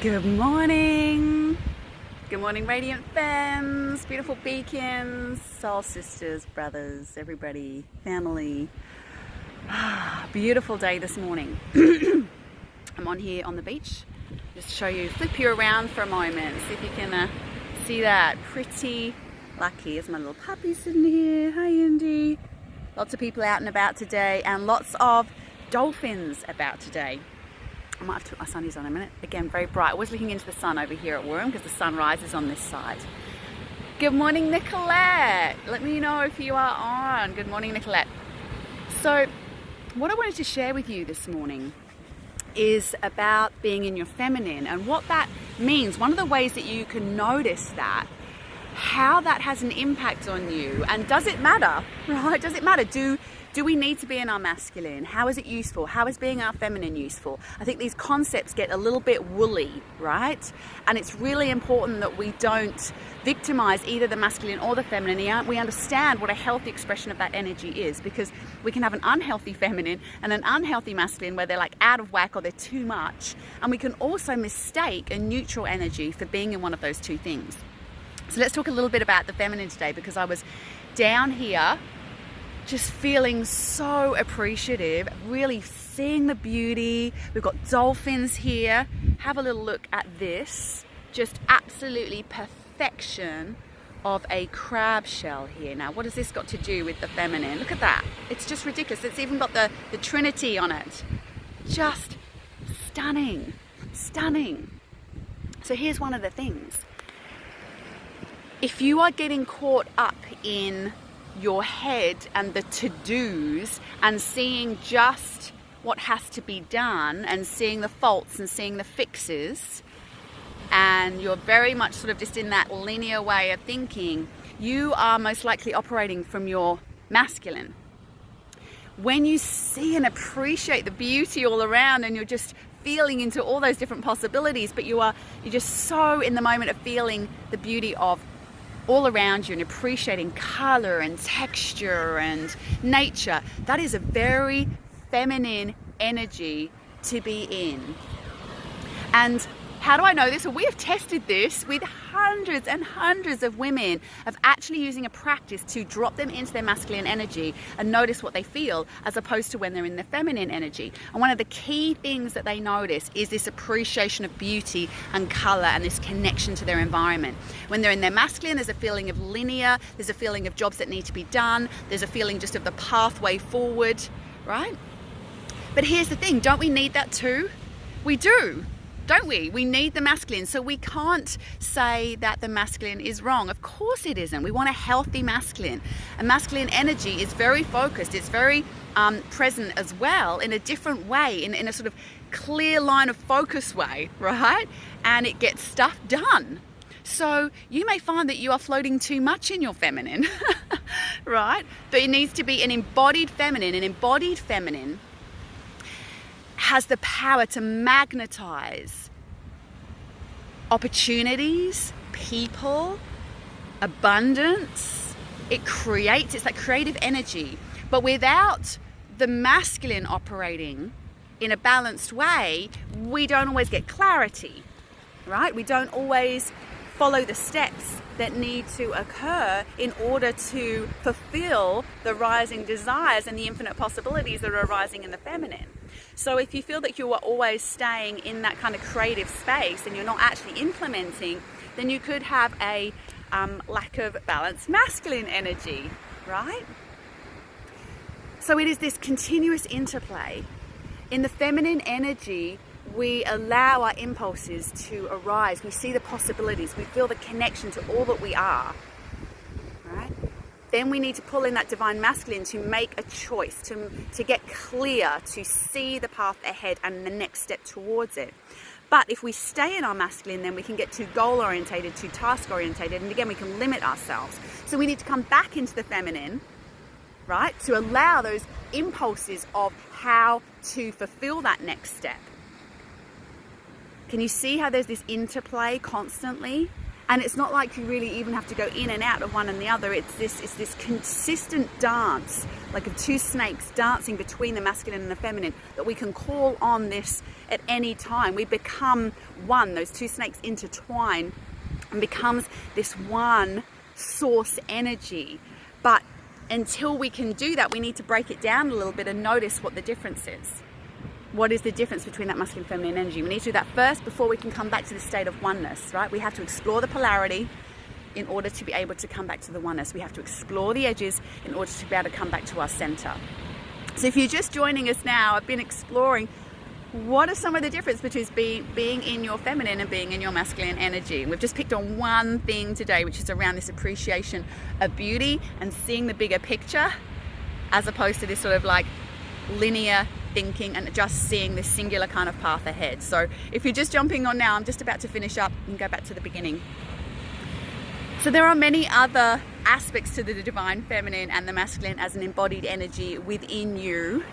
Good morning. Good morning, radiant femmes, beautiful beacons, soul sisters, brothers, everybody, family. Beautiful day this morning. I'm on here on the beach. Just show you, flip you around for a moment, see if you can see that. Pretty lucky. There's my little puppy sitting here. Hi, Indy. Lots of people out and about today, and lots of dolphins about today. I might have to put my sunnies on in a minute. Again, very bright. I was looking into the sun over here at Warren because the sun rises on this side. Good morning, Nicolette. Let me know if you are on. Good morning, Nicolette. So, what I wanted to share with you this morning is about being in your feminine and what that means. One of the ways that you can notice that, how that has an impact on you, and does it matter, right? Does it matter? Do we need to be in our masculine? How is it useful? How is being our feminine useful? I think these concepts get a little bit woolly, right? And it's really important that we don't victimize either the masculine or the feminine. We understand what a healthy expression of that energy is, because we can have an unhealthy feminine and an unhealthy masculine where they're like out of whack or they're too much. And we can also mistake a neutral energy for being in one of those two things. So let's talk a little bit about the feminine today, because I was down here just feeling so appreciative, really seeing the beauty. We've got dolphins here. Have a little look at this. Just absolutely perfection of a crab shell here. Now, what has this got to do with the feminine? Look at that. It's just ridiculous. It's even got the Trinity on it. Just stunning, stunning. So here's one of the things. If you are getting caught up in your head and the to-dos and seeing just what has to be done and seeing the faults and seeing the fixes, and you're very much sort of just in that linear way of thinking, you are most likely operating from your masculine. When you see and appreciate the beauty all around and you're just feeling into all those different possibilities, but you're just so in the moment of feeling the beauty of all around you and appreciating color and texture and nature, that is a very feminine energy to be in. And how do I know this? Well, we have tested this with hundreds and hundreds of women of actually using a practice to drop them into their masculine energy and notice what they feel, as opposed to when they're in their feminine energy. And one of the key things that they notice is this appreciation of beauty and color and this connection to their environment. When they're in their masculine, there's a feeling of linear, there's a feeling of jobs that need to be done, there's a feeling just of the pathway forward, right? But here's the thing, don't we need that too? We do. Don't we? We need the masculine. So we can't say that the masculine is wrong. Of course it isn't. We want a healthy masculine. A masculine energy is very focused. It's very present as well in a different way, in a sort of clear line of focus way, right? And it gets stuff done. So you may find that you are floating too much in your feminine, right? But it needs to be an embodied feminine. An embodied feminine has the power to magnetize opportunities, people, abundance. It's that creative energy. But without the masculine operating in a balanced way, we don't always get clarity, right? We don't always follow the steps that need to occur in order to fulfill the rising desires and the infinite possibilities that are arising in the feminine. So if you feel that you are always staying in that kind of creative space and you're not actually implementing, then you could have a lack of balanced masculine energy, right? So it is this continuous interplay. In the feminine energy, we allow our impulses to arise. We see the possibilities. We feel the connection to all that we are, right? Then we need to pull in that divine masculine to make a choice, to get clear, to see the path ahead and the next step towards it. But if we stay in our masculine, then we can get too goal-orientated, too task-orientated, and again, we can limit ourselves. So we need to come back into the feminine, right, to allow those impulses of how to fulfill that next step. Can you see how there's this interplay constantly? And it's not like you really even have to go in and out of one and the other. It's this consistent dance, like of two snakes dancing between the masculine and the feminine, that we can call on this at any time. We become one. Those two snakes intertwine and becomes this one source energy. But until we can do that, we need to break it down a little bit and notice what the difference is. What is the difference between that masculine and feminine energy? We need to do that first before we can come back to the state of oneness, right? We have to explore the polarity in order to be able to come back to the oneness. We have to explore the edges in order to be able to come back to our center. So if you're just joining us now, I've been exploring what are some of the difference between being in your feminine and being in your masculine energy. We've just picked on one thing today, which is around this appreciation of beauty and seeing the bigger picture, as opposed to this sort of like linear thinking and just seeing this singular kind of path ahead. So if you're just jumping on now, I'm just about to finish up and go back to the beginning. So there are many other aspects to the divine feminine and the masculine as an embodied energy within you.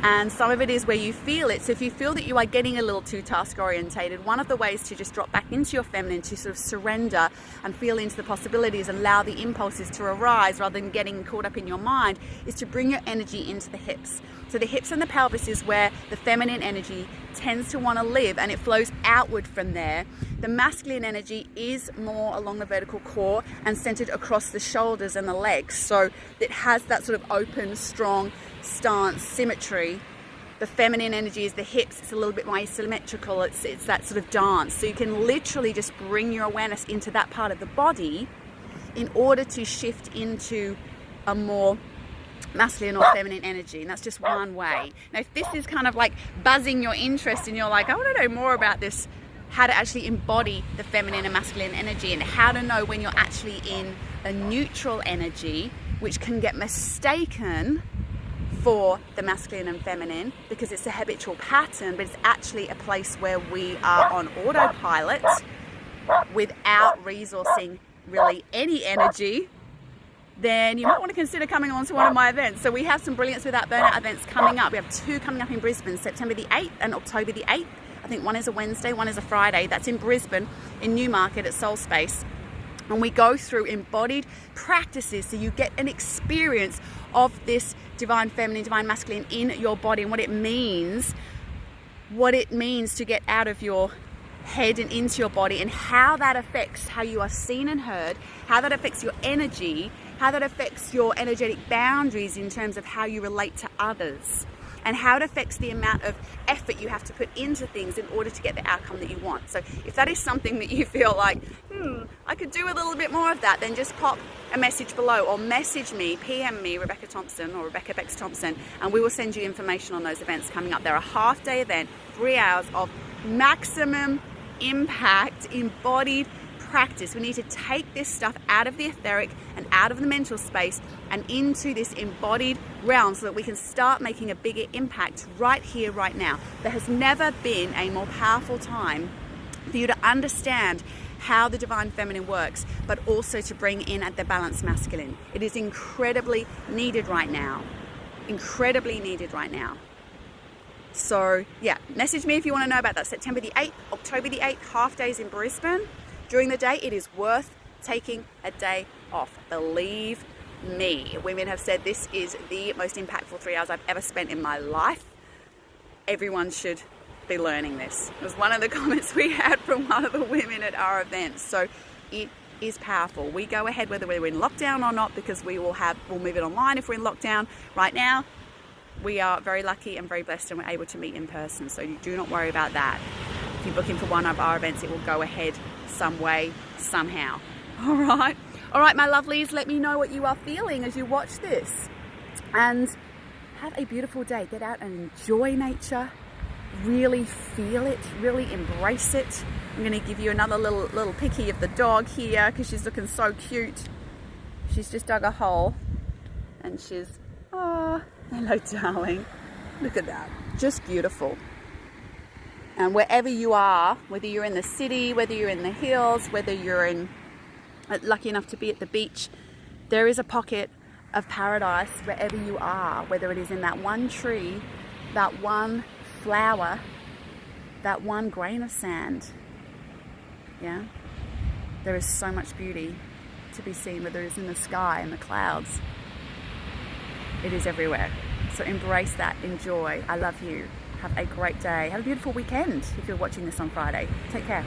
And some of it is where you feel it. So if you feel that you are getting a little too task orientated, one of the ways to just drop back into your feminine, to sort of surrender and feel into the possibilities and allow the impulses to arise rather than getting caught up in your mind, is to bring your energy into the hips. So the hips and the pelvis is where the feminine energy tends to want to live, and it flows outward from there. The masculine energy is more along the vertical core and centered across the shoulders and the legs. So it has that sort of open, strong stance, symmetry. The feminine energy is the hips. It's a little bit more asymmetrical. It's that sort of dance. So you can literally just bring your awareness into that part of the body in order to shift into a more masculine or feminine energy. And that's just one way. Now, if this is kind of like buzzing your interest and you're like, I want to know more about this, how to actually embody the feminine and masculine energy, and how to know when you're actually in a neutral energy, which can get mistaken for the masculine and feminine because it's a habitual pattern, but it's actually a place where we are on autopilot without resourcing really any energy, then you might want to consider coming on to one of my events. So we have some Brilliance Without Burnout events coming up. We have two coming up in Brisbane, September the 8th and October the 8th. I think one is a Wednesday, one is a Friday. That's in Brisbane, in Newmarket at Soul Space. And we go through embodied practices so you get an experience of this divine feminine, divine masculine in your body, and what it means to get out of your head and into your body, and how that affects how you are seen and heard, how that affects your energy, how that affects your energetic boundaries in terms of how you relate to others, and how it affects the amount of effort you have to put into things in order to get the outcome that you want. So if that is something that you feel like, I could do a little bit more of that, then just pop a message below or message me, PM me, Rebecca Thompson or Rebecca Bex Thompson, and we will send you information on those events coming up. They're a half-day event, 3 hours of maximum impact, embodied practice. We need to take this stuff out of the etheric and out of the mental space and into this embodied realm so that we can start making a bigger impact right here, right now. There has never been a more powerful time for you to understand how the divine feminine works, but also to bring in at the balanced masculine. It is incredibly needed right now. Incredibly needed right now. So yeah, message me if you want to know about that. September the 8th, October the 8th, half days in Brisbane. During the day, it is worth taking a day off. Believe me. Women have said this is the most impactful 3 hours I've ever spent in my life. Everyone should be learning this. It was one of the comments we had from one of the women at our events. So it is powerful. We go ahead whether we're in lockdown or not, because we'll move it online if we're in lockdown. Right now, we are very lucky and very blessed, and we're able to meet in person. So you do not worry about that. If you book in for one of our events, it will go ahead some way, somehow. All right, my lovelies, let me know what you are feeling as you watch this, and have a beautiful day. Get out and enjoy nature. Really feel it, really embrace it. I'm going to give you another little picky of the dog here because she's looking so cute. She's just dug a hole and she's, oh, hello darling. Look at that, just beautiful. And wherever you are, whether you're in the city, whether you're in the hills, whether you're lucky enough to be at the beach, there is a pocket of paradise wherever you are, whether it is in that one tree, that one flower, that one grain of sand. Yeah, There is so much beauty to be seen, whether it's in the sky, in the clouds. It is everywhere. So embrace that, enjoy. I love you. Have a great day. Have a beautiful weekend if you're watching this on Friday. Take care.